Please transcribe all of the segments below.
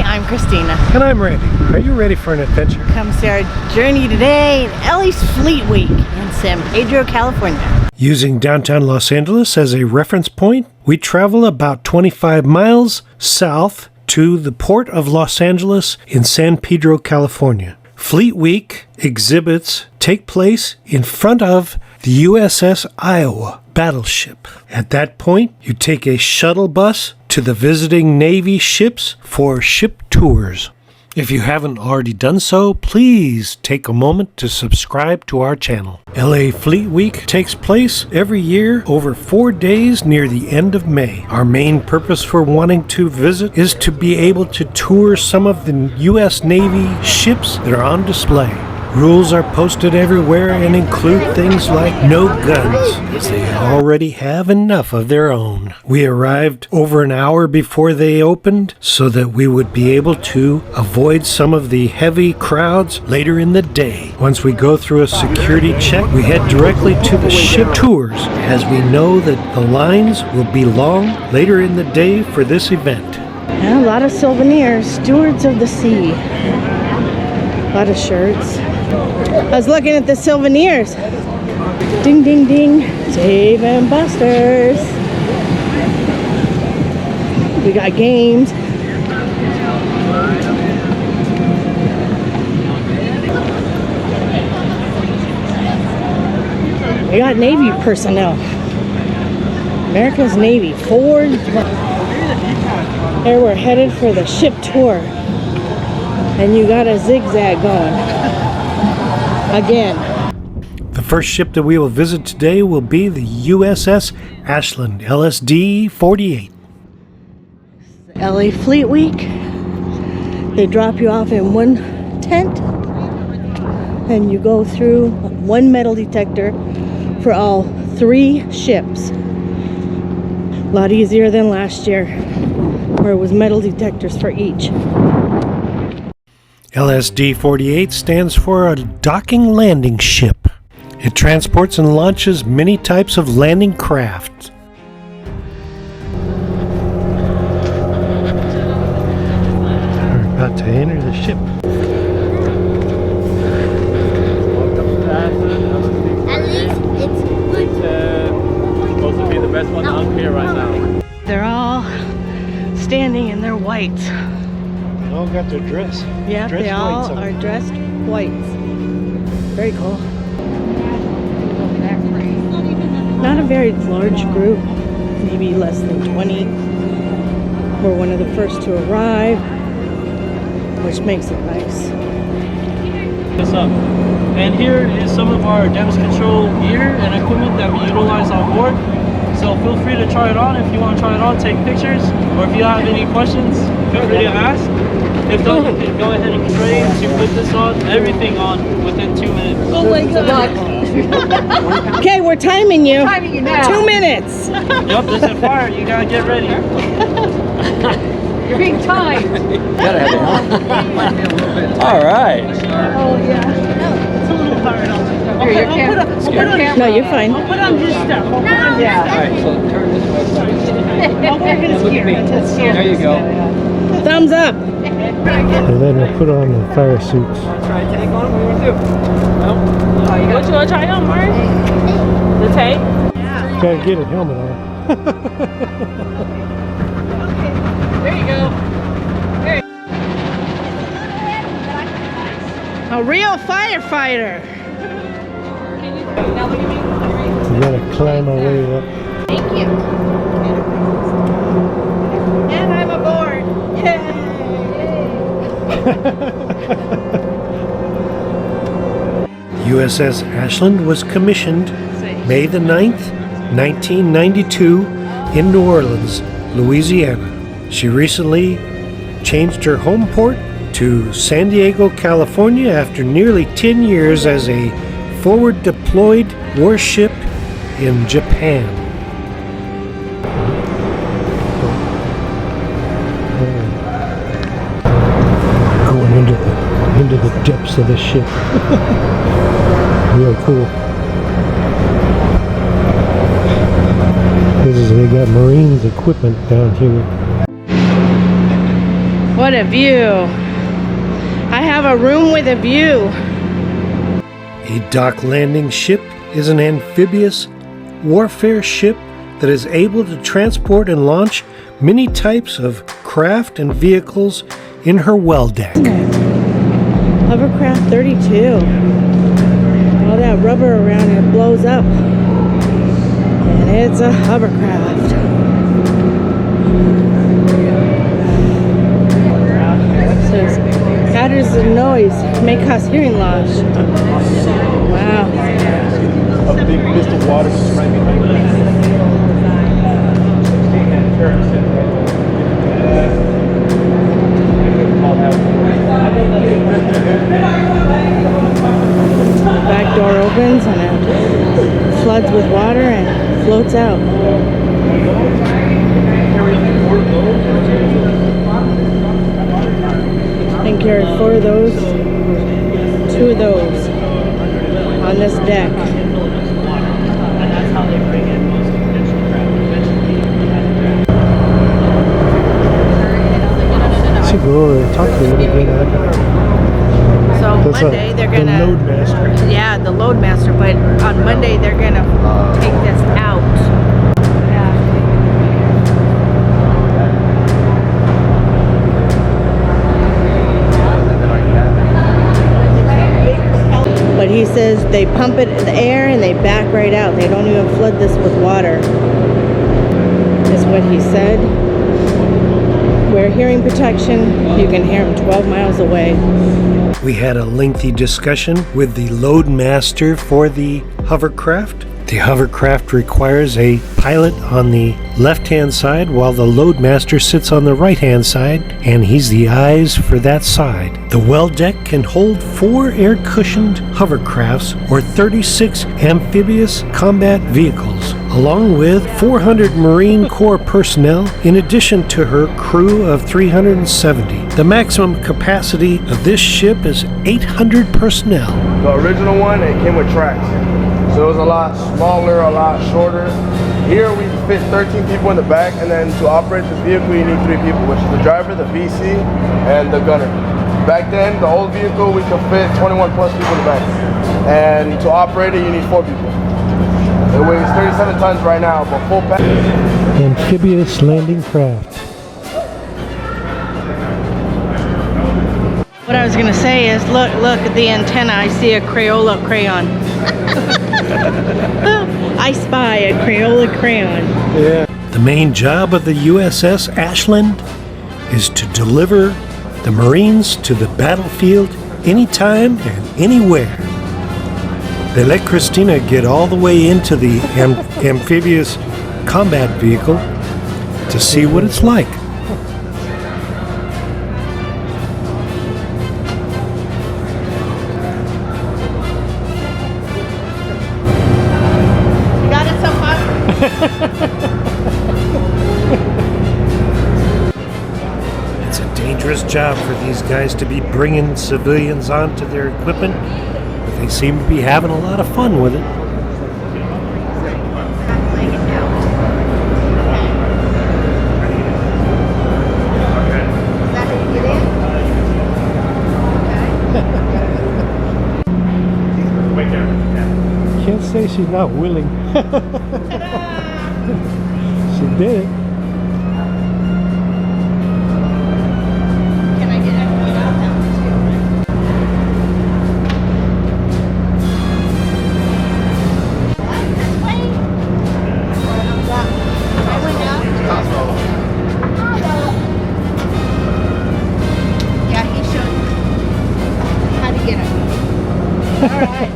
I'm Christina. And I'm Randy. Are you ready for an adventure? Come see our journey today in Ellie's Fleet Week in San Pedro, California. Using downtown Los Angeles as a reference point, we travel about 25 miles south to the port of Los Angeles in San Pedro, California. Fleet Week exhibits take place in front of the USS Iowa battleship. At that point, you take a shuttle bus to the visiting Navy ships for ship tours. If you haven't already done so, please take a moment to subscribe to our channel. LA Fleet Week takes place every year over 4 days near the end of May. Our main purpose for wanting to visit is to be able to tour some of the U.S. Navy ships that are on display. Rules are posted everywhere and include things like no guns, as they already have enough of their own. We arrived over an hour before they opened so that we would be able to avoid some of the heavy crowds later in the day. Once we go through a security check, we head directly to the ship tours, as we know that the lines will be long later in the day for this event. And a lot of souvenirs, stewards of the sea. A lot of shirts. I was looking at the souvenirs. Ding, ding, ding. Dave and Buster's. We got games. We got Navy personnel. America's Navy. Ford. Here we're headed for the ship tour. And you got a zigzag going. Again. The first ship that we will visit today will be the USS Ashland LSD-48. LA Fleet Week. They drop you off in one tent and you go through one metal detector for all 3 ships. A lot easier than last year, where it was metal detectors for each. LSD-48 stands for a docking landing ship. It transports and launches many types of landing craft. We're about to enter the ship. At least it's good. Supposed to be the best one out here right now. They're all standing in their whites. They all got their dress. Yeah, they all are dressed whites. Very cool. Not a very large group, maybe less than 20. We're one of the first to arrive, which makes it nice. What's up? And here is some of our damage control gear and equipment that we utilize on board. So feel free to try it on. If you want to try it on, take pictures. Or if you have any questions, feel free to ask. If not, you can go ahead and train to put this on, everything on within 2 minutes. Oh my god. Okay, we're timing you. Timing you now. 2 minutes. Yep, this is fire. You gotta get ready. You're being timed. Gotta have it. All right. Oh yeah. It's a little hard. Here, your camera. No, you're fine. I'll put on this stuff. Yeah. All right, so turn this way. I'll work his gear. There you go. Thumbs up. And then we'll put on the fire suits. Try to take on. What do you want to do? No. What you want to try on, Mark? The tape? Gotta get a helmet on. There you go. A real firefighter. Now look at me. We gotta climb our way up. Thank you. And I'm aboard. Yay! USS Ashland was commissioned May the 9th, 1992 in New Orleans, Louisiana. She recently changed her home port to San Diego, California after nearly 10 years as a forward deployed warship in Japan. Going into the depths of the ship. Real cool. They got Marines equipment down here. What a view. I have a room with a view. A dock landing ship is an amphibious warfare ship that is able to transport and launch many types of craft and vehicles in her well deck. Hovercraft 32. All that rubber around it blows up. And it's a hovercraft. It says, patterns of noise may cause hearing loss. Wow. A big mist of water just right behind me. Back door opens and it floods with water and floats out. I think there are 4 of those, 2 of those on this deck. And that's how they bring in most conventional craft. So go over and talk to you a little bit. So Monday they're gonna the Loadmaster. Yeah, the Loadmaster, but on Monday they're gonna take this out. But he says they pump it in the air and they back right out. They don't even flood this with water. Is what he said. Wear hearing protection. You can hear them 12 miles away. We had a lengthy discussion with the Loadmaster for the hovercraft. The hovercraft requires a pilot on the left-hand side while the Loadmaster sits on the right-hand side, and he's the eyes for that side. The well deck can hold 4 air-cushioned hovercrafts or 36 amphibious combat vehicles, along with 400 Marine Corps personnel in addition to her crew of 370. The maximum capacity of this ship is 800 personnel. The original one, it came with tracks. So it was a lot smaller, a lot shorter. Here we fit 13 people in the back, and then to operate this vehicle you need 3 people, which is the driver, the VC, and the gunner. Back then, the old vehicle, we could fit 21 plus people in the back. And to operate it, you need 4 people. It weighs 37 tons right now, but full pack. Amphibious landing craft. What I was gonna say is, look at the antenna. I see a Crayola crayon. I spy a Crayola crayon. Yeah. The main job of the USS Ashland is to deliver the Marines to the battlefield anytime and anywhere. They let Christina get all the way into the amphibious combat vehicle to see what it's like. Got it so far? It's a dangerous job for these guys to be bringing civilians onto their equipment, but they seem to be having a lot of fun with it. Can't say she's not willing. She did it. Can I get everyone out now? Yeah, he showed how to get it. All right.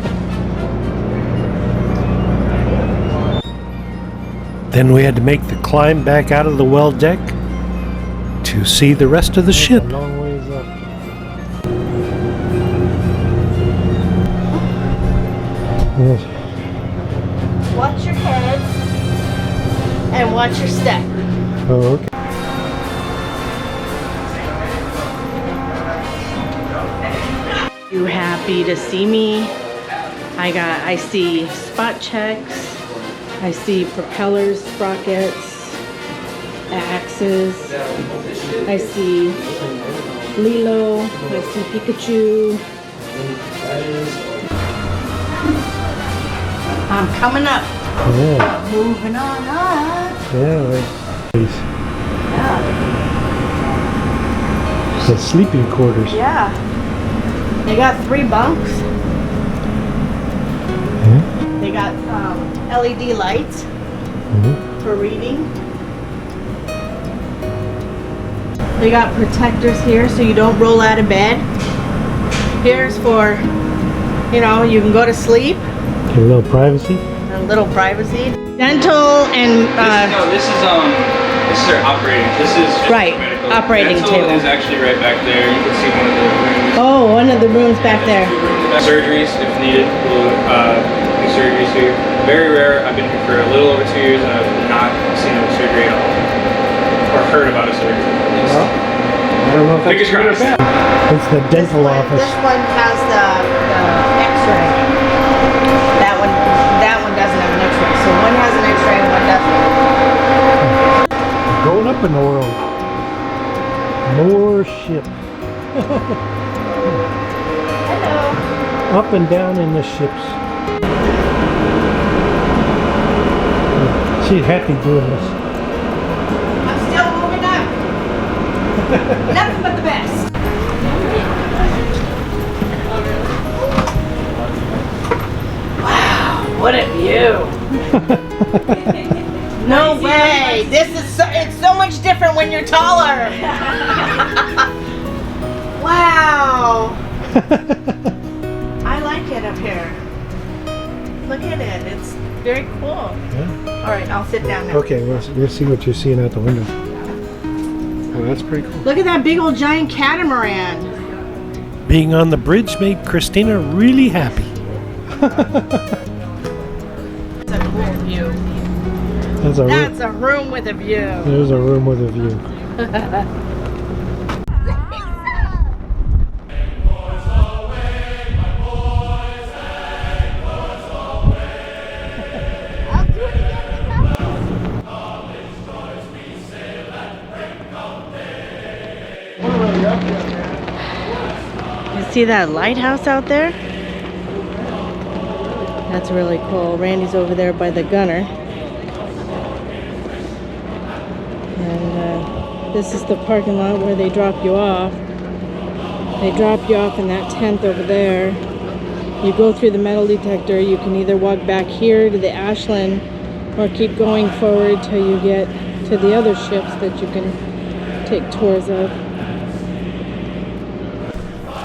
Then we had to make the climb back out of the well deck to see the rest of the ship. Long ways up. Yes. Watch your head and watch your step. Oh, okay. You happy to see me? I see spot checks. I see propellers, sprockets. axes. I see Lilo. I see Pikachu. I'm coming up. Yeah. Moving on up. Yeah. Yeah. The sleeping quarters. Yeah. They got 3 bunks. Hmm? They got LED lights for reading. They got protectors here so you don't roll out of bed. Here's for, you know, you can go to sleep. Get a little privacy. A little privacy. Dental and This is our operating. This is just Right, medical. operating Dental table. is actually right back there. You can see one of the rooms. oh, one of the rooms back there. Surgeries, if needed, we'll do surgeries here. Very rare. I've been here for a little over 2 years and I've not seen a surgery at all. Or heard about a surgery. I don't know if Fingers that's good or crossed. bad. It's the dental office. This one has the X-ray. That one doesn't have an X-ray. So one has an X-ray and one doesn't. Going up in the world. More ship. Hello. Up and down in the ships. She's happy doing this. I'm still moving up. Nothing but the best. Wow, what a view. No way. It's so much different when you're taller. Wow. I like it up here. Look at it. It's very cool. Yeah. All right, I'll sit down now. Okay, we'll see what you're seeing out the window. Oh, that's pretty cool. Look at that big old giant catamaran. Being on the bridge made Christina really happy. That's a cool view. That's a room with a view. There's a room with a view. You see that lighthouse out there? That's really cool. Randy's over there by the gunner. And this is the parking lot where they drop you off. They drop you off in that tent over there. You go through the metal detector. You can either walk back here to the Ashland or keep going forward till you get to the other ships that you can take tours of.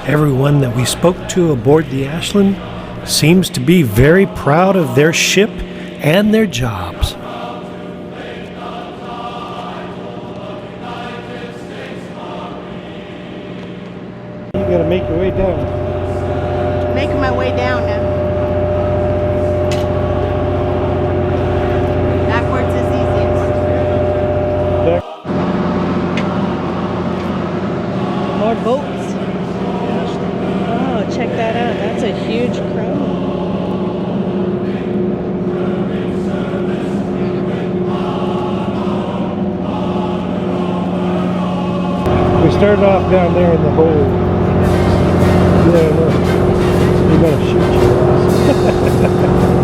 Everyone that we spoke to aboard the Ashland seems to be very proud of their ship and their jobs. You gotta make your way down. Making my way down now. Backwards is easiest. More boats. Oh, check that out. That's a huge crowd. We started off down there in the hole. Yeah, look. You gotta shoot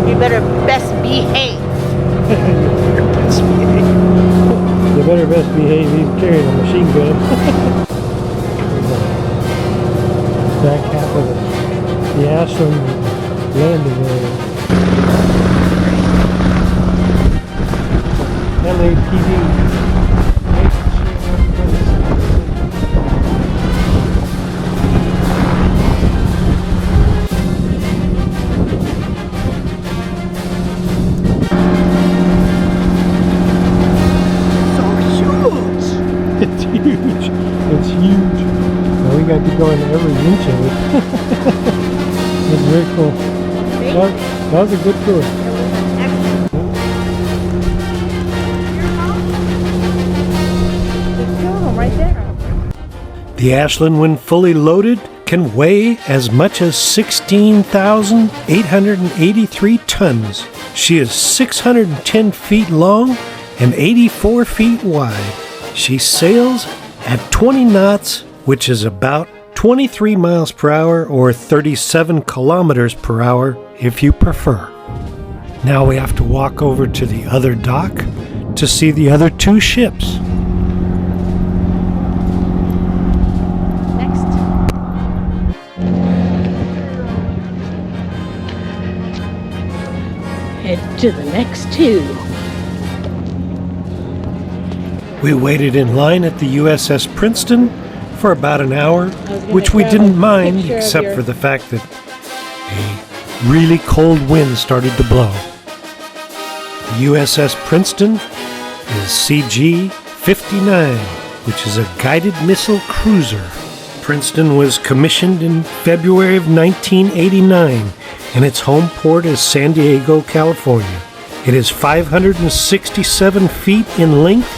You better best behave. You better best behave. He's carrying a machine gun. Back half of the Ashland landing area. LAPD. It's huge. It's huge. Now we got to go into every inch of it. It's very cool. That was a good tour. Right there. The Ashland, when fully loaded, can weigh as much as 16,883 tons. She is 610 feet long and 84 feet wide. She sails at 20 knots, which is about 23 miles per hour or 37 kilometers per hour if you prefer. Now we have to walk over to the other dock to see the other two ships. Next. Head to the next two. We waited in line at the USS Princeton for about an hour, gonna which we grab a didn't mind picture of except your- for the fact that a really cold wind started to blow. The USS Princeton is CG-59, which is a guided missile cruiser. Princeton was commissioned in February of 1989, and its home port is San Diego, California. It is 567 feet in length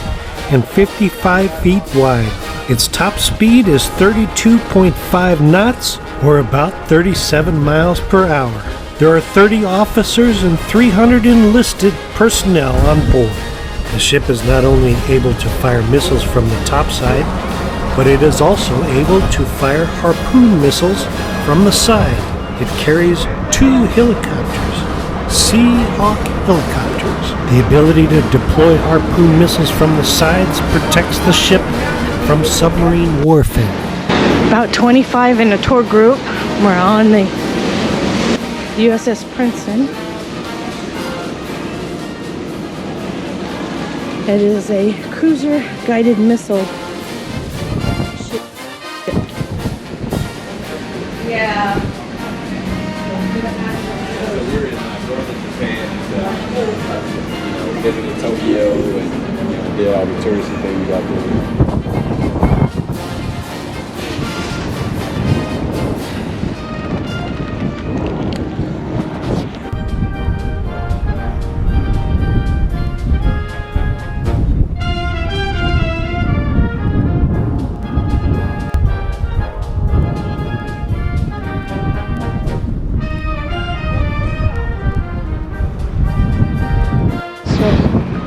and 55 feet wide. Its top speed is 32.5 knots, or about 37 miles per hour. There are 30 officers and 300 enlisted personnel on board. The ship is not only able to fire missiles from the topside, but it is also able to fire harpoon missiles from the side. It carries 2 helicopters, Seahawk helicopters. The ability to deploy harpoon missiles from the sides protects the ship from submarine warfare. About 25 in a tour group. We're on the USS Princeton. It is a cruiser guided missile ship. Yeah. We're in northern Japan, visited Tokyo and did all the touristy things out there.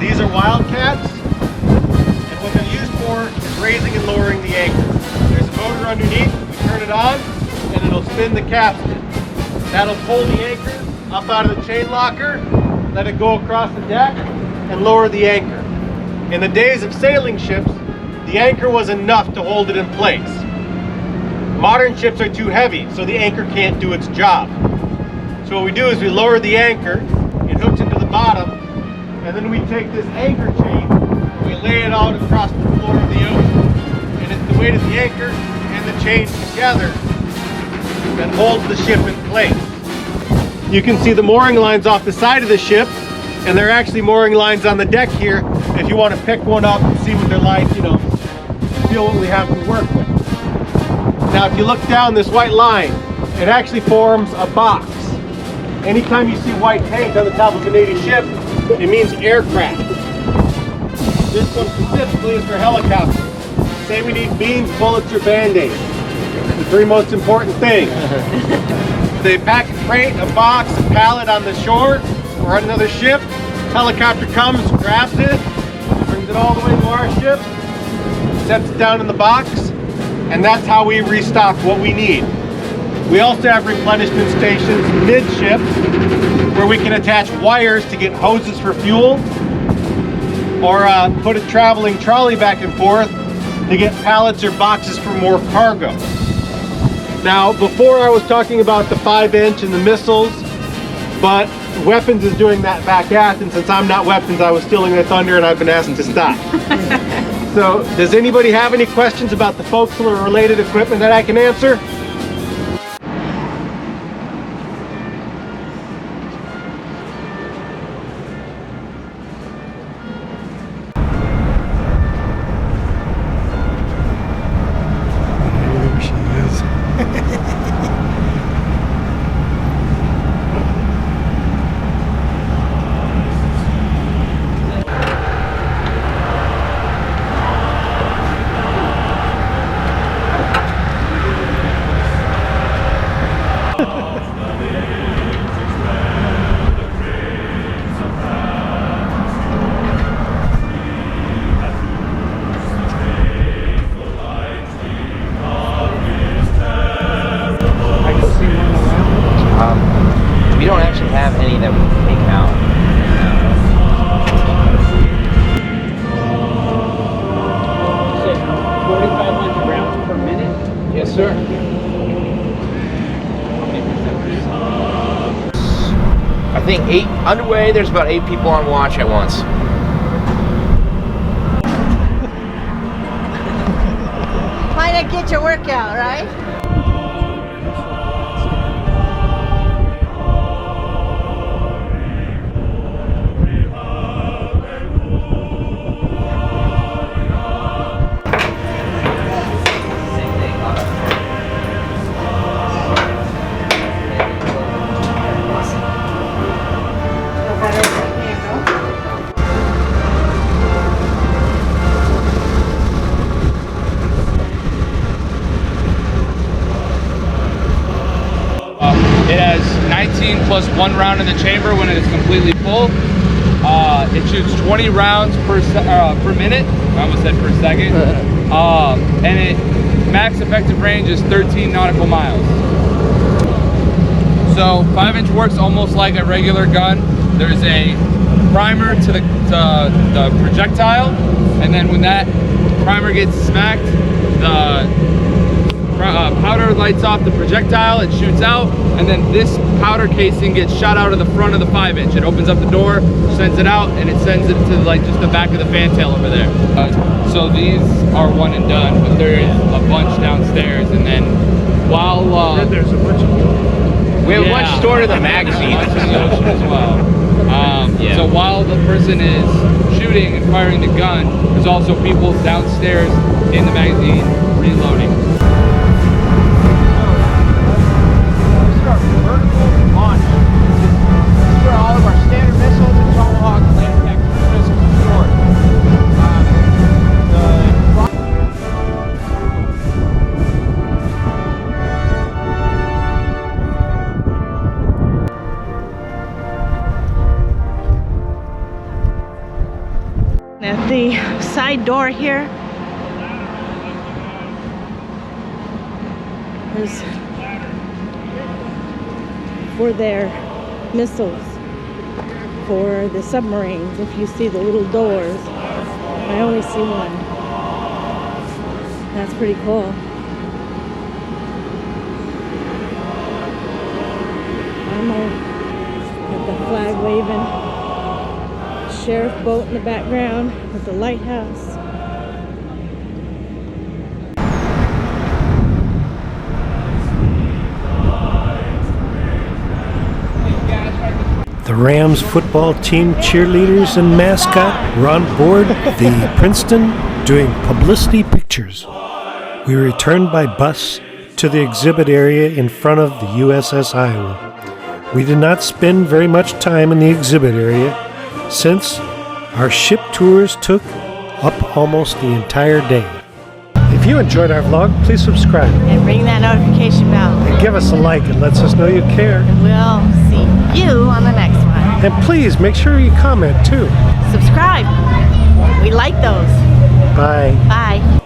These are Wildcats, and what they're used for is raising and lowering the anchor. There's a motor underneath, we turn it on, and it'll spin the capstan. That'll pull the anchor up out of the chain locker, let it go across the deck, and lower the anchor. In the days of sailing ships, the anchor was enough to hold it in place. Modern ships are too heavy, so the anchor can't do its job. So what we do is we lower the anchor, it hooks into the bottom, and then we take this anchor chain and we lay it out across the floor of the ocean. And it's the weight of the anchor and the chain together that holds the ship in place. You can see the mooring lines off the side of the ship, and there are actually mooring lines on the deck here if you want to pick one up and see what they're like, feel what we have to work with. Now if you look down this white line, it actually forms a box. Anytime you see white paint on the top of a Navy ship, it means aircraft. This one specifically is for helicopters. Say we need beams, bullets, or band-aids. The 3 most important things. They pack a crate, a box, a pallet on the shore or on another ship. Helicopter comes, grabs it, brings it all the way to our ship, sets it down in the box, and that's how we restock what we need. We also have replenishment stations mid-ship where we can attach wires to get hoses for fuel, or put a traveling trolley back and forth to get pallets or boxes for more cargo. Now, before I was talking about the 5-inch and the missiles, but weapons is doing that back at, and since I'm not weapons, I was stealing their thunder and I've been asked to stop. So, does anybody have any questions about the forecastle or related equipment that I can answer? There she is. think 8 underway. There's about 8 people on watch at once. Might not get your workout, right? It has 19 plus 1 round in the chamber when it is completely full. It shoots 20 rounds per minute. I almost said per second. And it max effective range is 13 nautical miles. So 5-inch works almost like a regular gun. There's a primer to the projectile, and then when that primer gets smacked, the powder lights off the projectile, it shoots out, and then this powder casing gets shot out of the front of the 5-inch. It opens up the door, sends it out, and it sends it to like just the back of the fantail over there. So these are one and done, but there is a bunch downstairs, and then while there's a bunch of we have a bunch stored in the magazine. In the ocean as well. So while the person is shooting and firing the gun, there's also people downstairs in the magazine reloading. At the side door here, is for their missiles for the submarines. If you see the little doors, I only see one. That's pretty cool. I'm at the flag waving. Sheriff boat in the background with the lighthouse. The Rams football team cheerleaders and mascot were on board the Princeton doing publicity pictures. We returned by bus to the exhibit area in front of the USS Iowa. We did not spend very much time in the exhibit area since our ship tours took up almost the entire day. If you enjoyed our vlog, please subscribe And ring that notification bell. and give us a like. It lets us know you care. And we'll see you on the next one. And please make sure you comment too. Subscribe. We like those. Bye. Bye.